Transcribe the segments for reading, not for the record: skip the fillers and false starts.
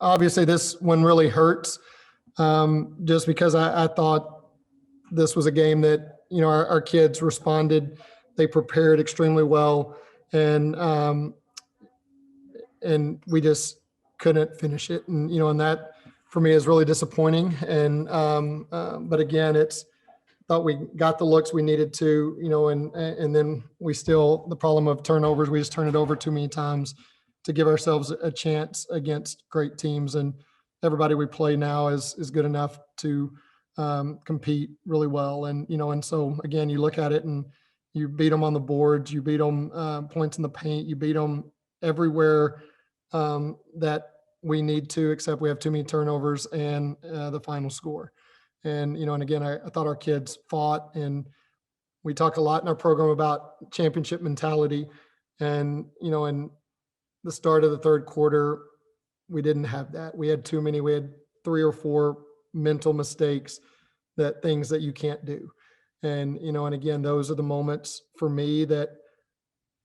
obviously this one really hurts, just because I thought this was a game that, our kids responded. They prepared extremely well, and we just couldn't finish it. And that for me is really disappointing. But again, thought we got the looks we needed to, and then the problem of turnovers, we just turn it over too many times to give ourselves a chance against great teams. And everybody we play now is good enough to compete really well. And so again, you look at it and you beat them on the boards, you beat them points in the paint, you beat them everywhere that we need to, except we have too many turnovers and the final score. And again, I thought our kids fought, and we talk a lot in our program about championship mentality. And, in the start of the third quarter, we didn't have that. We had too many. We had 3 or 4 mental mistakes, things that you can't do. And again, those are the moments for me that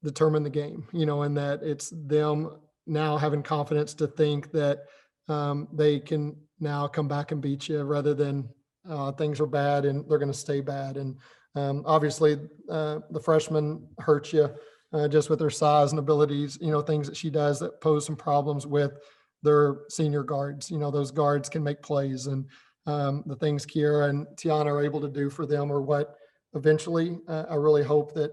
determine the game, and that it's them now having confidence to think that they can now come back and beat you, rather than things are bad and they're going to stay bad. And obviously the freshmen hurt you just with their size and abilities, things that she does that pose some problems with their senior guards. Those guards can make plays, and the things Kiera and Tiana are able to do for them are what eventually I really hope that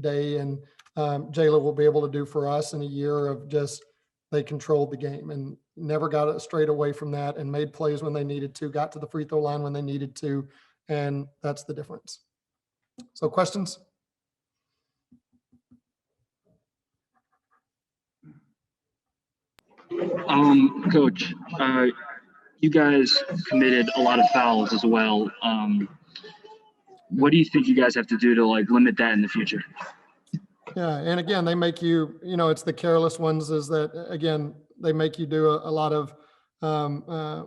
Day and Jayla will be able to do for us in a year of just, they controlled the game and never got it straight away from that, and made plays when they needed to, got to the free throw line when they needed to. And that's the difference. So questions? Coach, you guys committed a lot of fouls as well. What do you think you guys have to do to limit that in the future? Yeah, and again, they make you, it's the careless ones, is that, again, they make you do a lot of,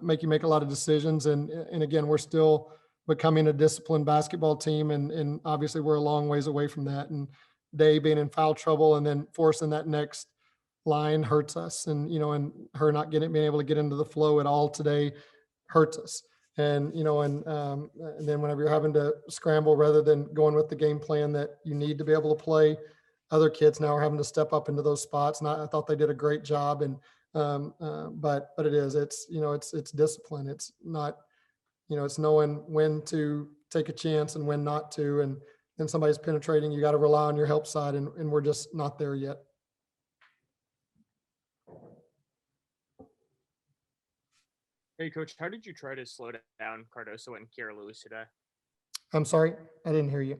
make you make a lot of decisions. And again, we're still becoming a disciplined basketball team. And obviously we're a long ways away from that. And Day being in foul trouble and then forcing that next line hurts us. And her not being able to get into the flow at all today hurts us. And then whenever you're having to scramble rather than going with the game plan that you need to be able to play, other kids now are having to step up into those spots. And I thought they did a great job. And but it's discipline. It's not, it's knowing when to take a chance and when not to. And then somebody's penetrating, you got to rely on your help side, and we're just not there yet. Hey, Coach, how did you try to slow down Cardoso and Kiera Lewis today? I'm sorry, I didn't hear you.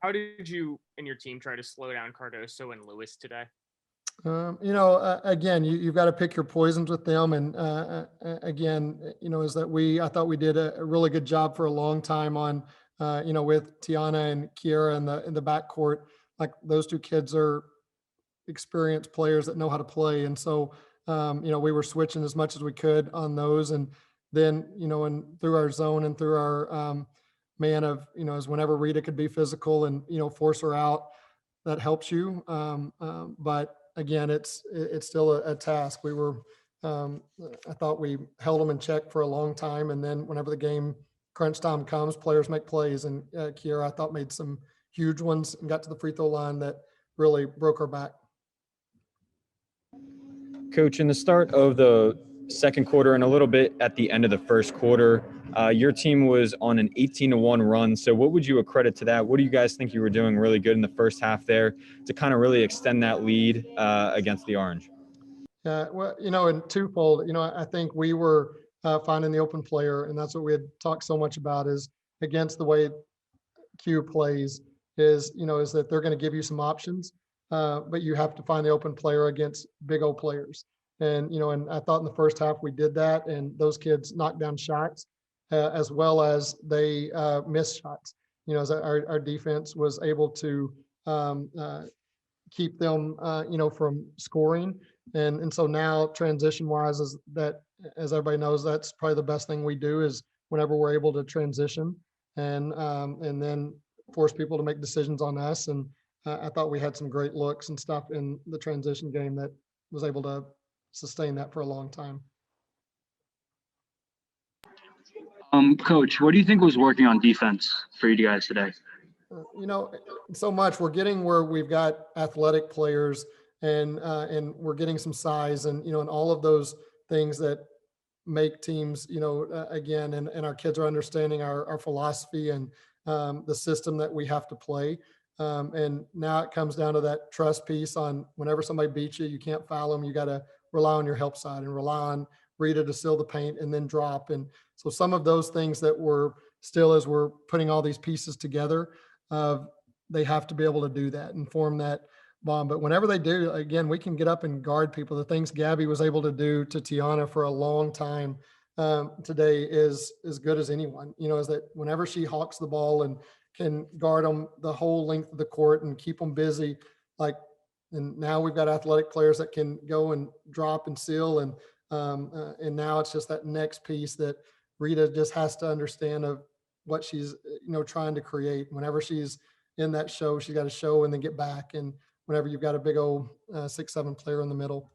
How did you and your team try to slow down Cardoso and Lewis today? Again, you've got to pick your poisons with them. And again, is that I thought we did a really good job for a long time on, with Tiana and Kiera in the backcourt. Like, those two kids are experienced players that know how to play. And so, we were switching as much as we could on those. And then, and through our zone and through our man of, as whenever Rita could be physical and, force her out, that helps you. But again, it's still a task. We were, I thought we held them in check for a long time. And then whenever the game crunch time comes, players make plays. And Kiera, I thought, made some huge ones and got to the free throw line that really broke our back. Coach, in the start of the second quarter and a little bit at the end of the first quarter, your team was on an 18-1 run. So what would you accredit to that? What do you guys think you were doing really good in the first half there to kind of really extend that lead against the Orange? Well, in twofold, I think we were finding the open player, and that's what we had talked so much about, is against the way Q plays is that they're going to give you some options, but you have to find the open player against big old players. And I thought in the first half we did that, and those kids knocked down shots as well as they missed shots. As our defense was able to keep them, from scoring. And so now transition wise, is that, as everybody knows, that's probably the best thing we do, is whenever we're able to transition and then force people to make decisions on us. And I thought we had some great looks and stuff in the transition game that was able to sustain that for a long time. Coach, what do you think was working on defense for you guys today? So much we're getting where we've got athletic players and we're getting some size and, and all of those things that make teams, again, and our kids are understanding our philosophy and the system that we have to play. And now it comes down to that trust piece on whenever somebody beats you, you can't foul them. You got to rely on your help side and rely on Rita to seal the paint and then drop. And so some of those things that we're still, as we're putting all these pieces together, they have to be able to do that and form that bond. But whenever they do, again, we can get up and guard people. The things Gabby was able to do to Tiana for a long time today is as good as anyone, is that whenever she hawks the ball and can guard them the whole length of the court and keep them busy, and now we've got athletic players that can go and drop and seal. And now it's just that next piece that Rita just has to understand of what she's, trying to create. Whenever she's in that show, she's got to show and then get back. And whenever you've got a big old 6'7" player in the middle.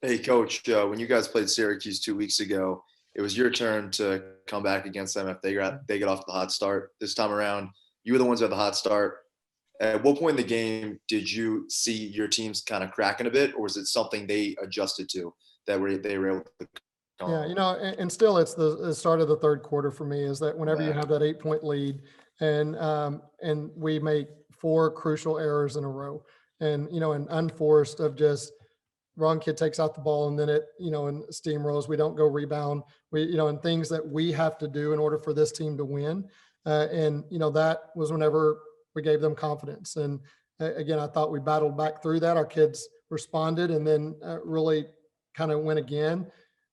Hey, Coach, when you guys played Syracuse 2 weeks ago, it was your turn to come back against them if they get off the hot start. This time around, you were the ones who had the hot start. At what point in the game did you see your teams kind of cracking a bit, or was it something they adjusted to they were able to? Yeah, and still it's the start of the third quarter for me is that whenever you have that 8-point lead and we make 4 crucial errors in a row and, and unforced of just wrong kid takes out the ball and then it, and steamrolls, we don't go rebound, and things that we have to do in order for this team to win. And, that was whenever we gave them confidence. And again, I thought we battled back through that. Our kids responded and then really kind of went again.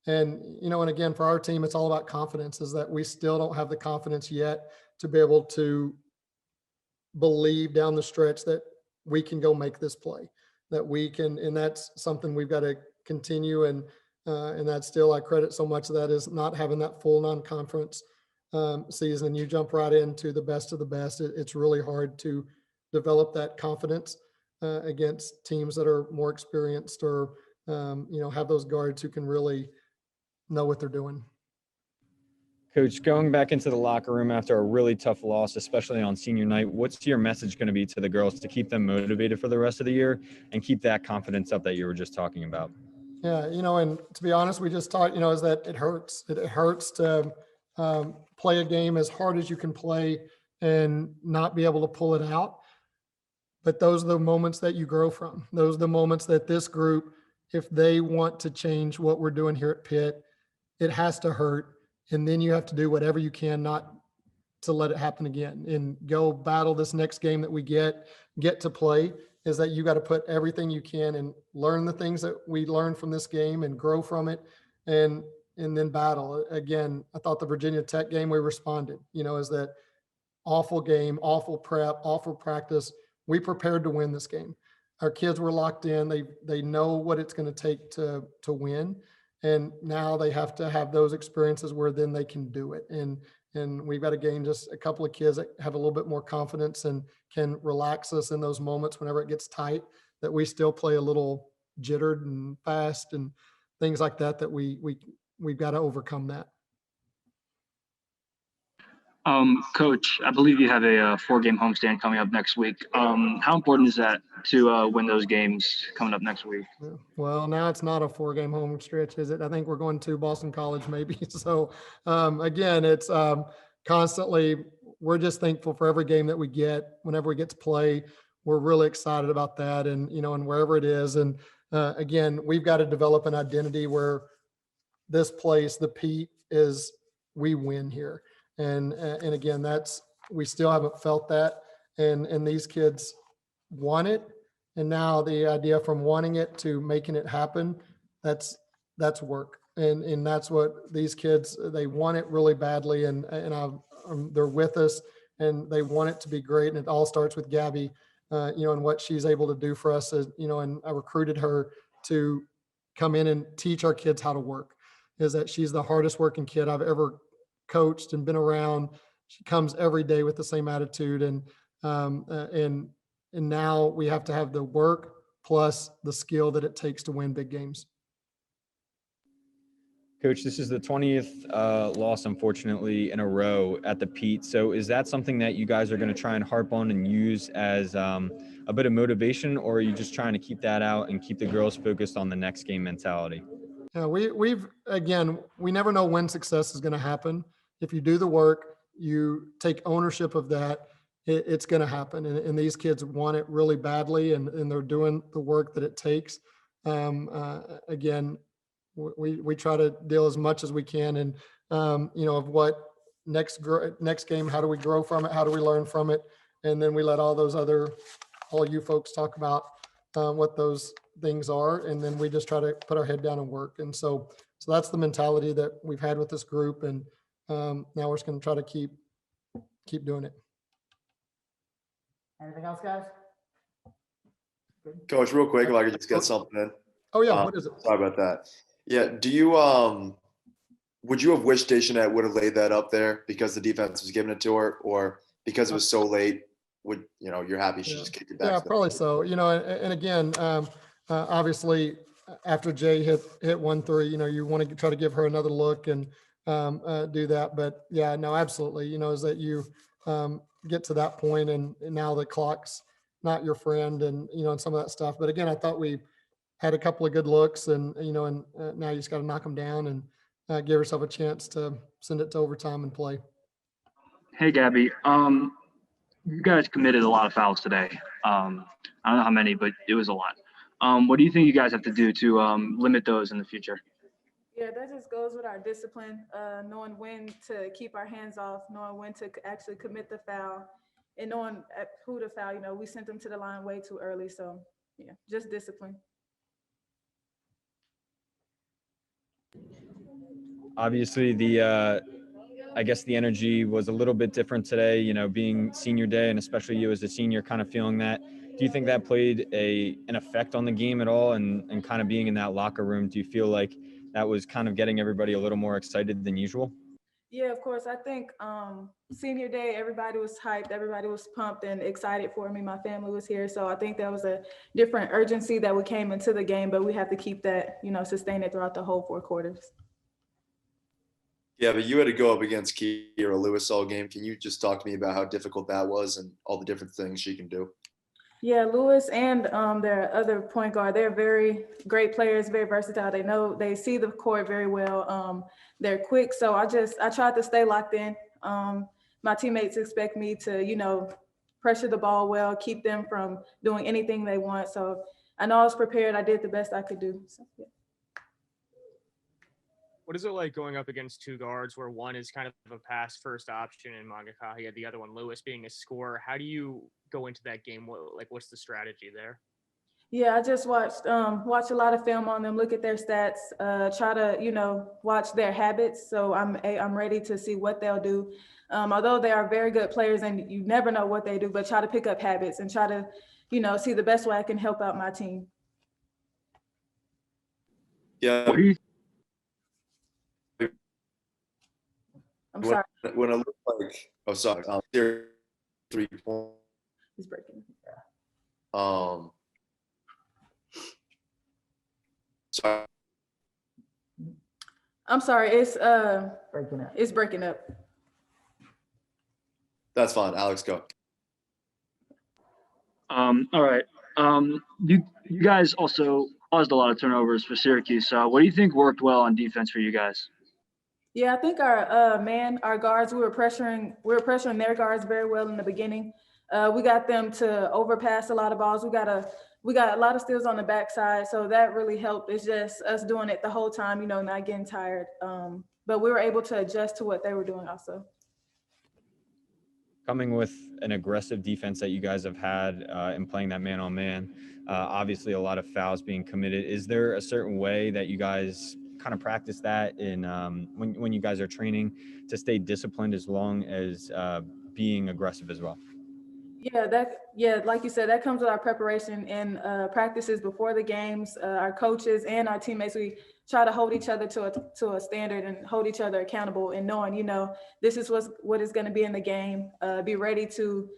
And, and again, for our team, it's all about confidence, is that we still don't have the confidence yet to be able to believe down the stretch that we can go make this play, that we can, and that's something we've got to continue. And that's still, I credit so much of that is not having that full non-conference season. You jump right into the best of the best. It's really hard to develop that confidence against teams that are more experienced or, have those guards who can really know what they're doing. Coach, going back into the locker room after a really tough loss, especially on senior night, what's your message going to be to the girls to keep them motivated for the rest of the year and keep that confidence up that you were just talking about? Yeah, and to be honest, we just taught, is that it hurts. It hurts to play a game as hard as you can play and not be able to pull it out. But those are the moments that you grow from. Those are the moments that this group, if they want to change what we're doing here at Pitt, it has to hurt. And then you have to do whatever you can not to let it happen again and go battle this next game that we get to play, is that you got to put everything you can and learn the things that we learned from this game and grow from it and then battle. Again, I thought the Virginia Tech game, we responded, is that awful game, awful prep, awful practice. We prepared to win this game. Our kids were locked in. They know what it's going to take to win. And now they have to have those experiences where then they can do it. And we've got to gain just a couple of kids that have a little bit more confidence and can relax us in those moments whenever it gets tight, that we still play a little jittered and fast and things like that, that we've got to overcome that. Coach, I believe you have a 4-game homestand coming up next week. How important is that to win those games coming up next week? Well, now it's not a 4-game home stretch, is it? I think we're going to Boston College maybe. So again, it's constantly, we're just thankful for every game that we get. Whenever we get to play, we're really excited about that. And, and wherever it is. And again, we've got to develop an identity where this place, the Pete, is we win here. And again, we still haven't felt that. And these kids want it. And now the idea from wanting it to making it happen, that's work. And that's what these kids, they want it really badly. And they're with us and they want it to be great. And it all starts with Gabby, and what she's able to do for us, and I recruited her to come in and teach our kids how to work, is that she's the hardest working kid I've ever coached and been around. She comes every day with the same attitude. And now we have to have the work plus the skill that it takes to win big games. Coach, this is the 20th loss, unfortunately, in a row at the Pitt. So is that something that you guys are going to try and harp on and use as a bit of motivation, or are you just trying to keep that out and keep the girls focused on the next game mentality? Yeah, we never know when success is going to happen. If you do the work, you take ownership of that, it's going to happen. And these kids want it really badly, and they're doing the work that it takes. Again, we try to deal as much as we can, and of what next game, how do we grow from it, how do we learn from it, and then we let all you folks talk about what those things are, and then we just try to put our head down and work. And so that's the mentality that we've had with this group, and now we're just going to try to keep doing it. Anything else, guys? Coach, real quick, if I could just get something in. Oh yeah, what is it? Sorry about that. Yeah, do you would you have wished Deschanette would have laid that up there because the defense was giving it to her, or because it was so late? Would you're happy she just kicked it back? Yeah, probably so. And again, obviously after Jay hit 1-3, you want to try to give her another look and do that. But yeah, no, absolutely. Is that you get to that point, and now the clock's not your friend, and and some of that stuff. But again, I thought we had a couple of good looks, and now you just got to knock them down and give yourself a chance to send it to overtime and play. Hey, Gabby. You guys committed a lot of fouls today. I don't know how many, but it was a lot. What do you think you guys have to do to limit those in the future? Yeah, that just goes with our discipline, knowing when to keep our hands off, knowing when to actually commit the foul, and knowing who to foul. We sent them to the line way too early. So, yeah, just discipline. Obviously, I guess the energy was a little bit different today, being senior day, and especially you as a senior kind of feeling that. Do you think that played an effect on the game at all, and kind of being in that locker room? Do you feel like that was kind of getting everybody a little more excited than usual? Yeah, of course. I think senior day, everybody was hyped, everybody was pumped and excited for me. My family was here. So I think there was a different urgency that we came into the game, but we have to keep that, sustain it throughout the whole 4 quarters. Yeah, but you had to go up against Kiera Lewis all game. Can you just talk to me about how difficult that was and all the different things she can do? Yeah, Lewis and their other point guard, they're very great players, very versatile. They see the court very well. They're quick. So I tried to stay locked in. My teammates expect me to, pressure the ball well, keep them from doing anything they want. So I know I was prepared. I did the best I could do. So, yeah. What is it like going up against 2 guards where one is kind of a pass first option in Mangakahi, and the other one, Lewis, being a scorer? How do you go into that game? What's the strategy there? Yeah, I just watch a lot of film on them, look at their stats, try to, watch their habits. So I'm ready to see what they'll do. Although they are very good players and you never know what they do, but try to pick up habits and try to, see the best way I can help out my team. Yeah. What do you I'm sorry, When it looked like, oh, sorry, 3 points. he's breaking. Sorry. I'm sorry, it's Breaking up. it's breaking up. That's fine. Alex, go. All right. You guys also caused a lot of turnovers for Syracuse. What do you think worked well on defense for you guys? Yeah, I think our guards, we were pressuring their guards very well in the beginning. We got them to overpass a lot of balls. We got a lot of steals on the backside, so that really helped. It's just us doing it the whole time, not getting tired. But we were able to adjust to what they were doing also. Coming with an aggressive defense that you guys have had in playing that man-on-man, obviously a lot of fouls being committed. Is there a certain way that you guys kind of practice that in when you guys are training to stay disciplined as long as being aggressive as well? Yeah, like you said, that comes with our preparation and practices before the games. Our coaches and our teammates, we try to hold each other to a standard and hold each other accountable, and knowing, this is what is going to be in the game. Be ready to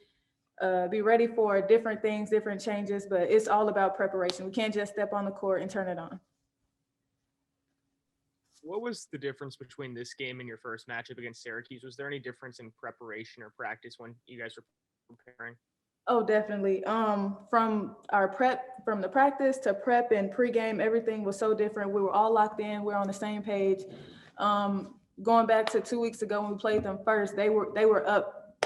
be ready for different things, different changes, but it's all about preparation. We can't just step on the court and turn it on. What was the difference between this game and your first matchup against Syracuse? Was there any difference in preparation or practice when you guys were preparing? Oh, definitely. From the practice to prep and pregame, everything was so different. We were all locked in. We're on the same page. Going back to 2 weeks ago when we played them first, they were up,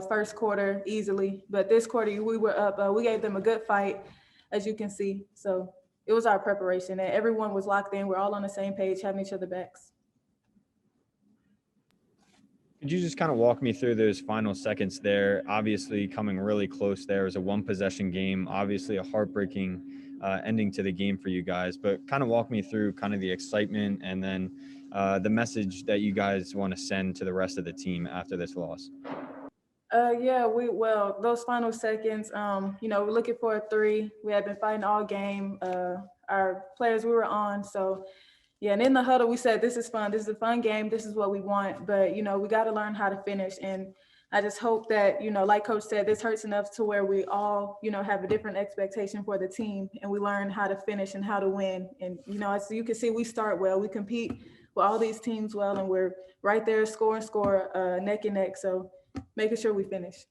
first quarter easily. But this quarter we were up. We gave them a good fight, as you can see. So it was our preparation, and everyone was locked in. We're all on the same page, having each other backs. Could you just kind of walk me through those final seconds there? Obviously coming really close there. It was a one possession game, obviously a heartbreaking ending to the game for you guys, but kind of walk me through kind of the excitement and then the message that you guys want to send to the rest of the team after this loss. Those final seconds, we're looking for a 3. We had been fighting all game. Our players we were on, so yeah, and in the huddle, we said, this is fun. This is a fun game. This is what we want. But, we got to learn how to finish. And I just hope that, like Coach said, this hurts enough to where we all, have a different expectation for the team. And we learn how to finish and how to win. And, as you can see, we start well. We compete with all these teams well. And we're right there, score, neck and neck. So making sure we finish.